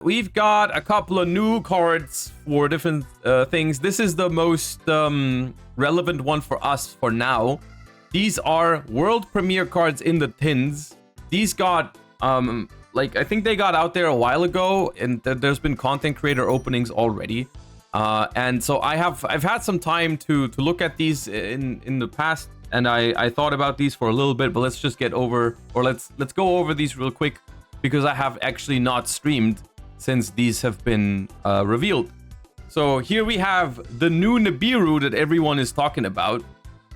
we've got a couple of new cards for different things. This is the most relevant one for us for now. These are world premiere cards in the tins. These got like, I think they got out there a while ago, and there's been content creator openings already. And so I've had some time to look at these in the past, and I thought about these for a little bit, but let's just get over, or let's go over these real quick, because I have actually not streamed since these have been revealed. So here we have the new Nibiru that everyone is talking about,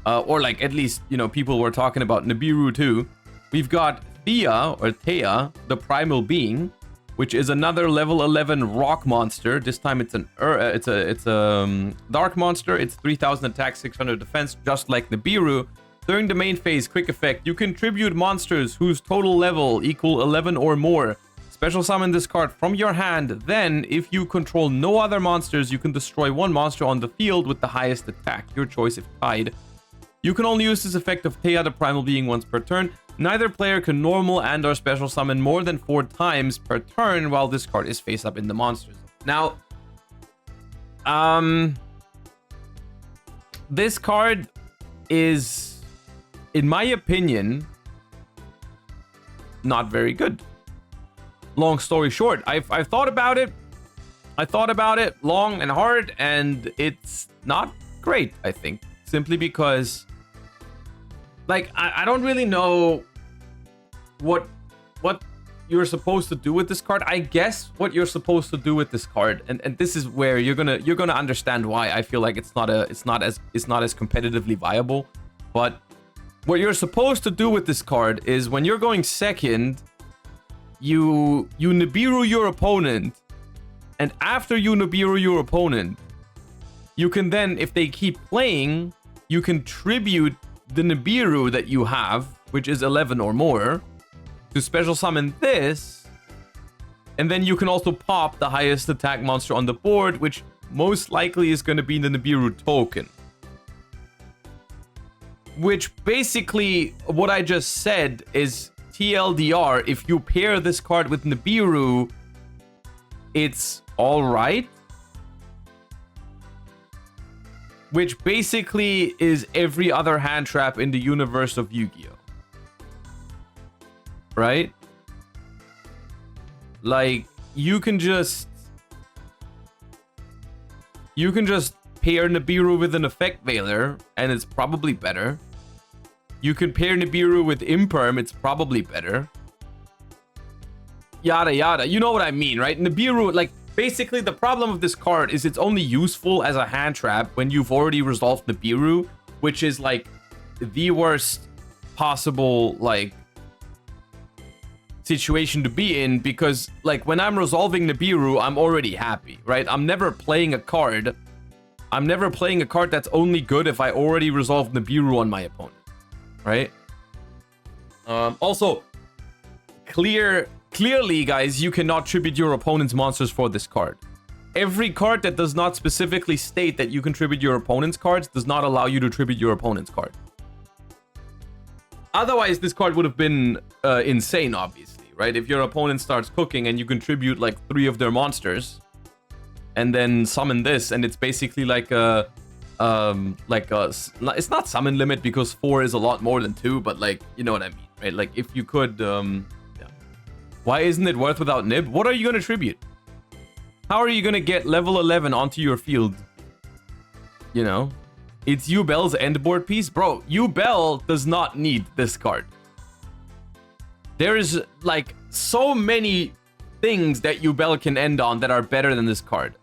or like at least, you know, people were talking about Nibiru too. We've got Thea, the primal being, which is another level 11 rock monster. This time it's a dark monster. It's 3000 attack, 600 defense, just like Nibiru. During the main phase, quick effect, you contribute monsters whose total level equal 11 or more. Special summon this card from your hand. Then, if you control no other monsters, you can destroy one monster on the field with the highest attack. Your choice if tied. You can only use this effect of Thea, the primal being, once per turn. Neither player can normal and or special summon more than 4 times per turn while this card is face up in the monster zone. Now, this card is, in my opinion, not very good. Long story short, I've thought about it. I thought about it long and hard, and it's not great, I think. Simply because, like, I don't really know what you're supposed to do with this card. I guess what you're supposed to do with this card, and this is where you're gonna understand why I feel like it's not as competitively viable. But what you're supposed to do with this card is, when you're going second, you Nibiru your opponent, and after you Nibiru your opponent, you can then, if they keep playing, you can tribute the Nibiru that you have, which is 11 or more, to special summon this, and then you can also pop the highest attack monster on the board, which most likely is going to be the Nibiru token. Which basically, what I just said is TLDR, if you pair this card with Nibiru, it's alright. Which basically is every other hand trap in the universe of Yu-Gi-Oh! Right? Like, you can just pair Nibiru with an effect veiler, and it's probably better. You can pair Nibiru with Imperm, it's probably better. Yada yada. You know what I mean, right? Nibiru, like, basically the problem of this card is it's only useful as a hand trap when you've already resolved Nibiru, which is like the worst possible, like, situation to be in, because, like, when I'm resolving Nibiru, I'm already happy, right? I'm never playing a card that's only good if I already resolved Nibiru on my opponent, right? Also, clearly, guys, you cannot tribute your opponent's monsters for this card. Every card that does not specifically state that you can tribute your opponent's cards does not allow you to tribute your opponent's card. Otherwise, this card would have been insane, obviously, right? If your opponent starts cooking and you contribute like 3 of their monsters, and then summon this, and it's basically like a it's not summon limit, because 4 is a lot more than 2, but, like, you know what I mean, right? Like, if you could, yeah. Why isn't it worth without Nib? What are you gonna tribute? How are you gonna get level 11 onto your field? You know? It's Yubel's end board piece? Bro, Yubel does not need this card. There is, like, so many things that Yubel can end on that are better than this card.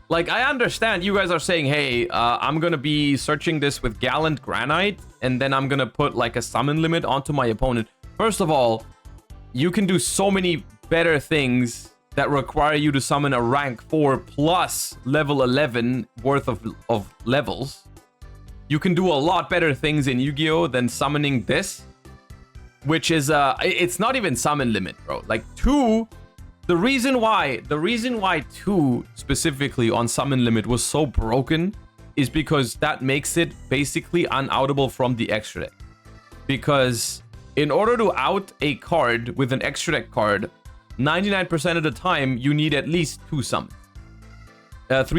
Like, I understand you guys are saying, hey, I'm gonna be searching this with Gallant Granite, and then I'm gonna put, like, a summon limit onto my opponent. First of all, you can do so many better things that require you to summon a rank 4 plus level 11 worth of levels. You can do a lot better things in Yu-Gi-Oh! Than summoning this, which is, it's not even summon limit, bro. Like, 2, the reason why 2 specifically on summon limit was so broken is because that makes it basically unoutable from the extra deck. Because in order to out a card with an extra deck card, 99% of the time, you need at least 3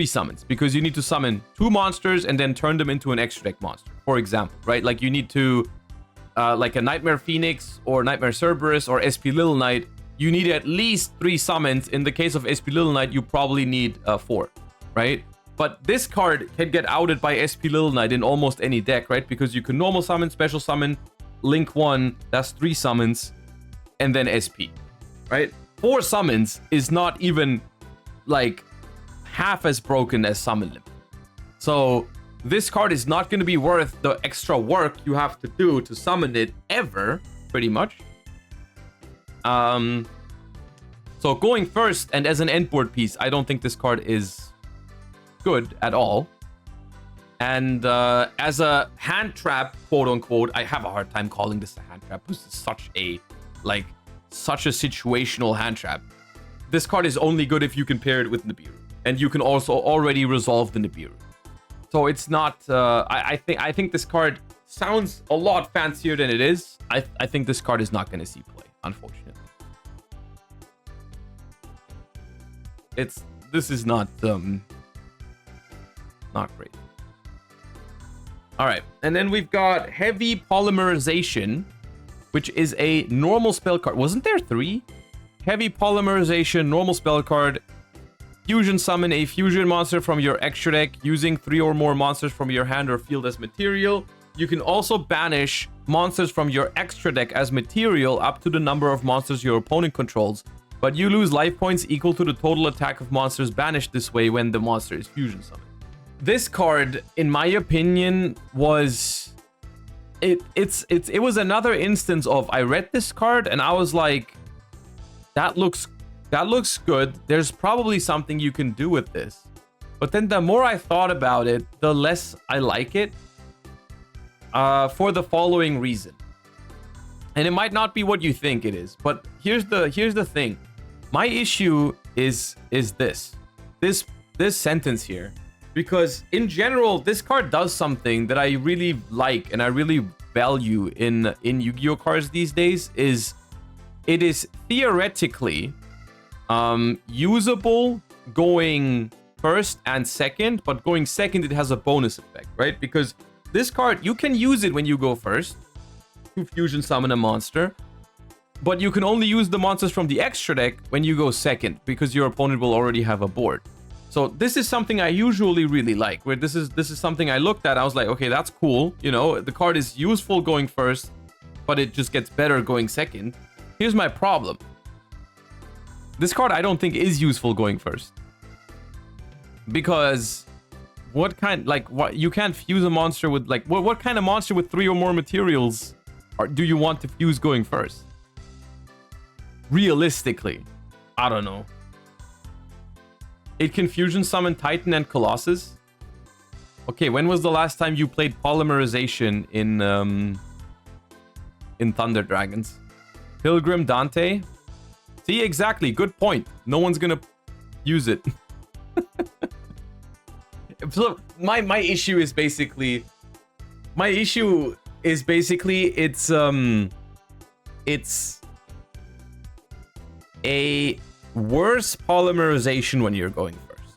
summons, because you need to summon 2 monsters and then turn them into an extra deck monster, for example, right? Like you need to, like a Nightmare Phoenix or Nightmare Cerberus or SP Little Knight, you need at least 3 summons. In the case of SP Little Knight, you probably need 4, right? But this card can get outed by SP Little Knight in almost any deck, right? Because you can normal summon, special summon, link 1, that's 3 summons, and then SP, right? 4 summons is not even like half as broken as summon limit. So this card is not going to be worth the extra work you have to do to summon it ever, pretty much. So going first and as an endboard piece, I don't think this card is good at all. And as a hand trap, quote unquote, I have a hard time calling this a hand trap. This is such a situational hand trap. This card is only good if you can pair it with Nibiru, and you can also already resolve the Nibiru. So it's not. I think this card sounds a lot fancier than it is. I think this card is not going to see play, unfortunately. This is not great. All right, and then we've got Heavy Polymerization, which is a normal spell card. Wasn't there 3? Heavy Polymerization, normal spell card. Fusion summon a fusion monster from your extra deck using 3 or more monsters from your hand or field as material. You can also banish monsters from your extra deck as material up to the number of monsters your opponent controls, but you lose life points equal to the total attack of monsters banished this way when the monster is fusion summoned. This card, in my opinion, was it was another instance of, I read this card and I was like, that looks good. There's probably something you can do with this. But then the more I thought about it, the less I like it. For the following reason. And it might not be what you think it is, but here's the thing. My issue is this sentence here. Because in general, this card does something that I really like and I really value in Yu-Gi-Oh cards these days. It is theoretically usable going first and second, but going second it has a bonus effect, right? Because this card, you can use it when you go first to fusion summon a monster, but you can only use the monsters from the extra deck when you go second, because your opponent will already have a board. So this is something I usually really like, where this is something I looked at, I was like, okay, that's cool. You know, the card is useful going first, but it just gets better going second. Here's my problem. This card I don't think is useful going first. Because what you can't fuse a monster with, like, what kind of monster with 3 or more materials do you want to fuse going first? Realistically, I don't know. It can fusion summon Titan and Colossus. Okay, when was the last time you played Polymerization in Thunder Dragons? Pilgrim Dante? See, exactly. Good point. No one's gonna use it. So my issue is basically it's a worse polymerization when you're going first.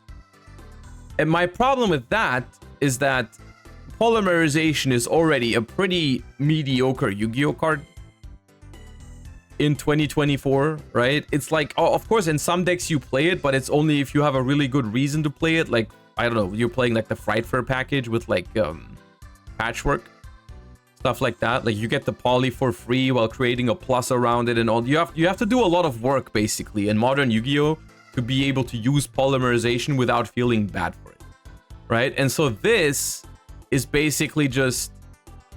And my problem with that is that polymerization is already a pretty mediocre Yu-Gi-Oh card in 2024, right? It's like, oh, of course, in some decks you play it, but it's only if you have a really good reason to play it. Like, I don't know, you're playing like the Frightfur package with like patchwork, stuff like that. Like you get the poly for free while creating a plus around it and all. You have to do a lot of work basically in modern Yu-Gi-Oh to be able to use polymerization without feeling bad for it, right? And so this is basically just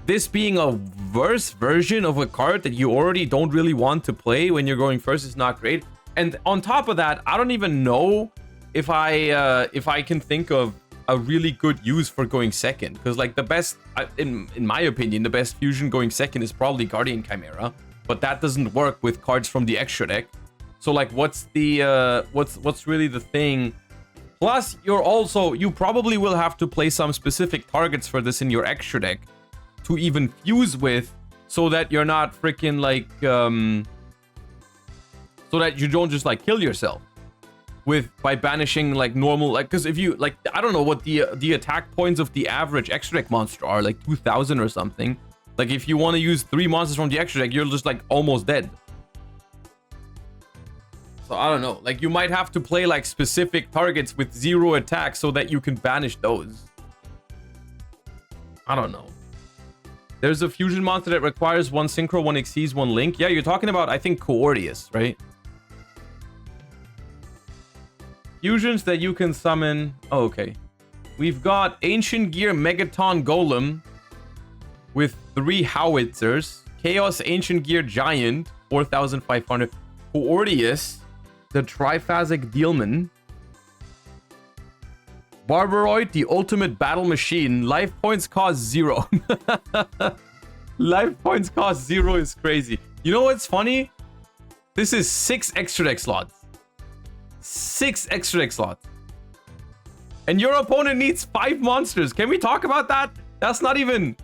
this being a worse version of a card that you already don't really want to play when you're going first is not great. And on top of that, I don't even know if I can think of a really good use for going second, because like the best, in my opinion, the best fusion going second is probably Guardian Chimera, but that doesn't work with cards from the extra deck. So like, what's the what's really the thing? Plus, you probably will have to play some specific targets for this in your extra deck to even fuse with, so that you're not freaking like so that you don't just like kill yourself by banishing like normal, like, because if you like, I don't know what the attack points of the average extra deck monster are, like 2,000 or something. Like if you want to use 3 monsters from the extra deck, you're just like almost dead. So I don't know, like you might have to play like specific targets with 0 attack so that you can banish those. I don't know. There's a fusion monster that requires 1 synchro, 1 exceeds, 1 link. Yeah, you're talking about, I think, Coordius, right? Fusions that you can summon. Oh, okay. We've got Ancient Gear Megaton Golem with 3 howitzers. Chaos Ancient Gear Giant, 4,500. Coordius, the Triphasic Dealman. Barbaroid, the ultimate battle machine. Life points cost 0. Life points cost 0 is crazy. You know what's funny? This is 6 extra deck slots. 6 extra deck slots. And your opponent needs 5 monsters. Can we talk about that? That's not even...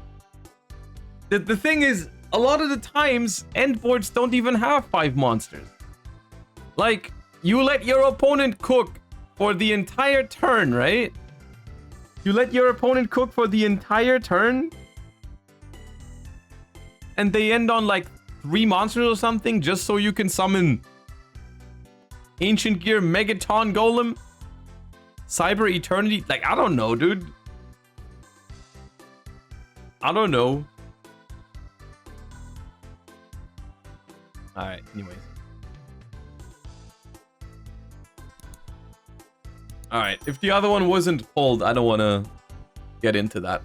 The thing is, a lot of the times, end boards don't even have 5 monsters. Like, you let your opponent cook for the entire turn, right? You let your opponent cook for the entire turn, and they end on like 3 monsters or something just so you can summon Ancient Gear Megaton Golem, Cyber Eternity. Like, I don't know, dude. I don't know. Alright, anyways. Alright, if the other one wasn't pulled, I don't want to get into that.